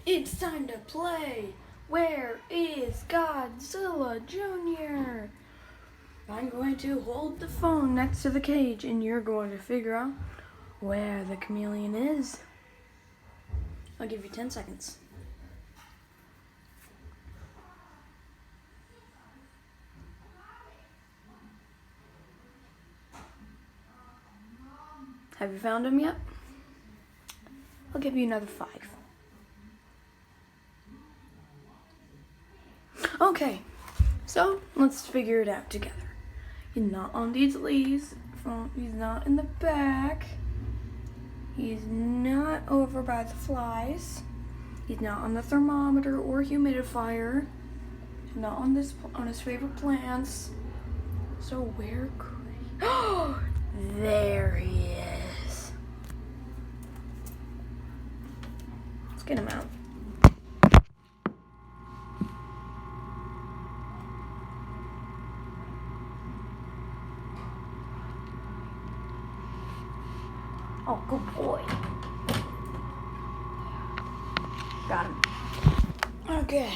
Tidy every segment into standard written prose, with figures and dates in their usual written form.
It's time to play. Where is Godzilla Jr? I'm going to hold the phone next to the cage and you're going to figure out where the chameleon is. I'll give you 10 seconds. Have you found him yet? I'll give you another 5. Okay, so let's figure it out together. He's not on these leaves. He's not in the back. He's not over by the flies. He's not on the thermometer or humidifier. He's not on his favorite plants. So where could he? Oh, there he is. Let's get him out. Oh, good boy. Got him. Okay.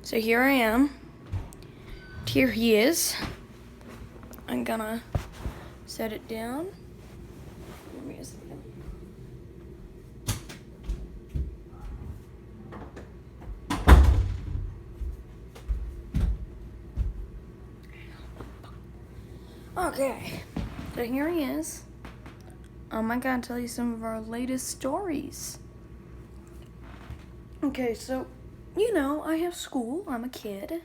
So here I am. Here he is. I'm gonna set it down. Give me a second. Okay. So here he is. I'm gonna tell you some of our latest stories. Okay, so, I have school. I'm a kid.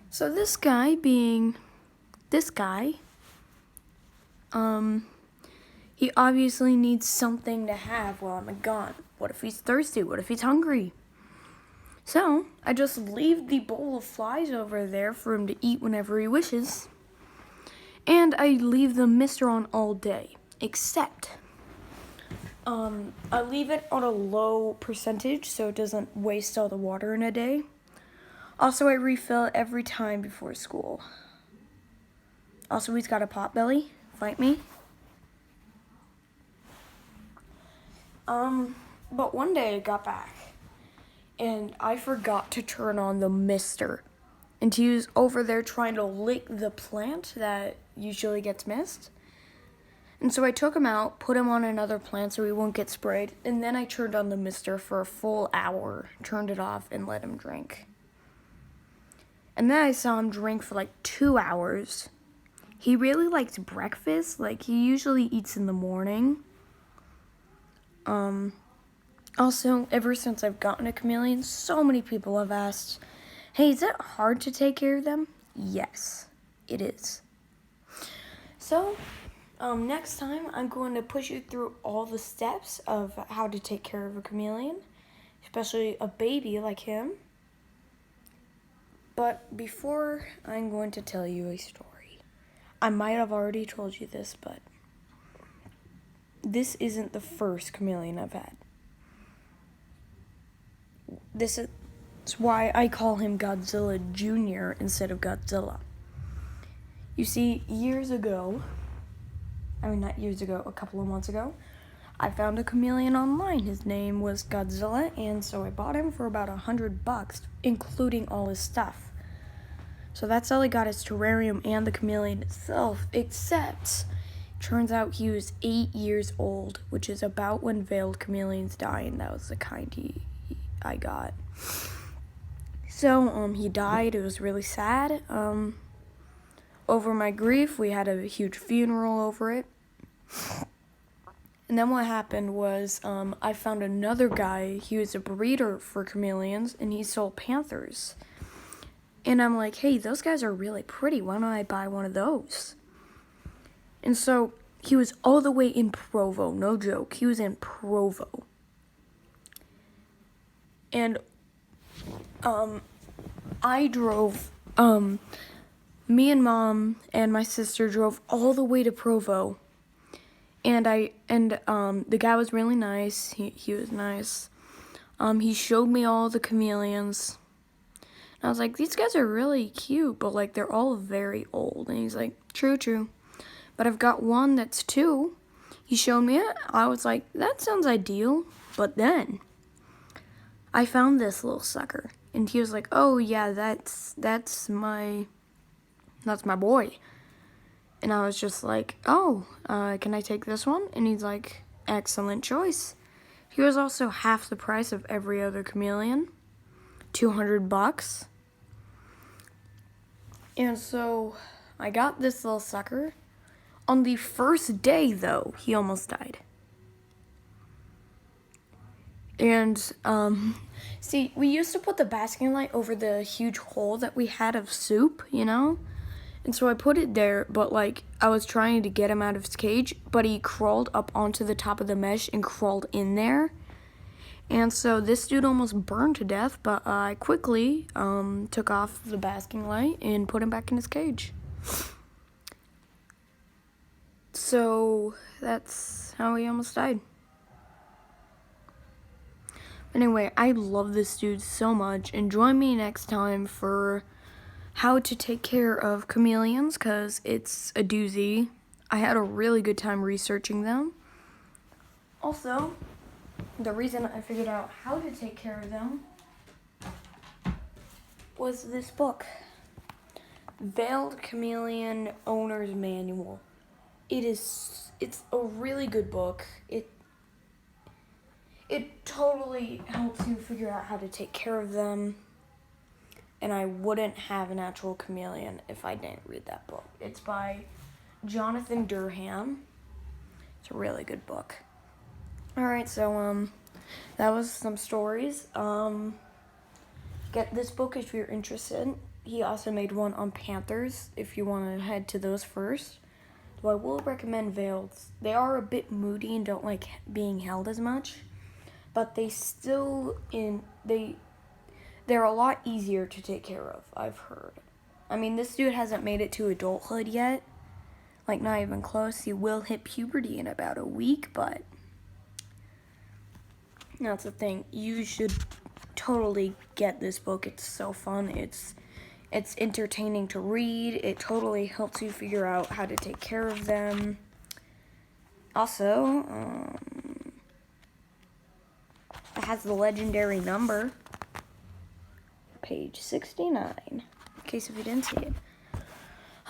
So this guy being this guy, he obviously needs something to have while I'm gone. What if he's thirsty? What if he's hungry? So I just leave the bowl of flies over there for him to eat whenever he wishes. And I leave the mister on all day. Except, I leave it on a low percentage so it doesn't waste all the water in a day. Also, I refill it every time before school. Also, he's got a pot belly. Fight me. But one day I got back, and I forgot to turn on the mister. And he was over there trying to lick the plant that usually gets missed. And so I took him out, put him on another plant so he won't get sprayed, and then I turned on the mister for a full hour, turned it off, and let him drink. And then I saw him drink for like 2 hours. He really likes breakfast, like he usually eats in the morning. Also, ever since I've gotten a chameleon, so many people have asked, hey, is it hard to take care of them? Yes, it is. So, next time, I'm going to push you through all the steps of how to take care of a chameleon, especially a baby like him. But before, I'm going to tell you a story. I might have already told you this, but this isn't the first chameleon I've had. This is why I call him Godzilla Jr. instead of Godzilla. You see, a couple of months ago, I found a chameleon online. His name was Godzilla, and so I bought him for about $100, including all his stuff. So that's all I got, his terrarium and the chameleon itself, except turns out he was 8 years old, which is about when veiled chameleons die, and that was the kind I got. So, he died. It was really sad. Over my grief, we had a huge funeral over it. And then what happened was, I found another guy. He was a breeder for chameleons, and he sold panthers. And I'm like, hey, those guys are really pretty. Why don't I buy one of those? And so he was all the way in Provo. No joke. He was in Provo. And I drove, me and Mom and my sister drove all the way to Provo. And the guy was really nice. He was nice. He showed me all the chameleons. And I was like, these guys are really cute, but like they're all very old. And he's like, true. But I've got one that's 2. He showed me it. I was like, that sounds ideal. But then I found this little sucker. And he was like, oh yeah, that's my boy. And I was just like, oh, can I take this one? And he's like, excellent choice. He was also half the price of every other chameleon, $200. And so I got this little sucker. On the first day, though, he almost died. And, see, we used to put the basking light over the huge hole that we had of soup, you know? And so I put it there, but, like, I was trying to get him out of his cage, but he crawled up onto the top of the mesh and crawled in there. And so this dude almost burned to death, but I quickly took off the basking light and put him back in his cage. So that's how he almost died. Anyway, I love this dude so much, and join me next time for how to take care of chameleons, because it's a doozy. I had a really good time researching them. Also, the reason I figured out how to take care of them was this book, Veiled Chameleon Owner's Manual. It's a really good book. It totally helps you figure out how to take care of them. And I wouldn't have an actual chameleon if I didn't read that book. It's by Jonathan Durham. It's a really good book. Alright, so that was some stories. Get this book if you're interested. He also made one on panthers if you want to head to those first. Though I will recommend Veiled. They are a bit moody and don't like being held as much. But they're a lot easier to take care of, I've heard. I mean, this dude hasn't made it to adulthood yet. Like, not even close. He will hit puberty in about a week, but that's the thing. You should totally get this book. It's so fun. It's entertaining to read. It totally helps you figure out how to take care of them. Also, it has the legendary number, page 69, in case if you didn't see it.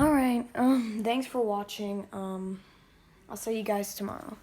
Alright, thanks for watching. I'll see you guys tomorrow.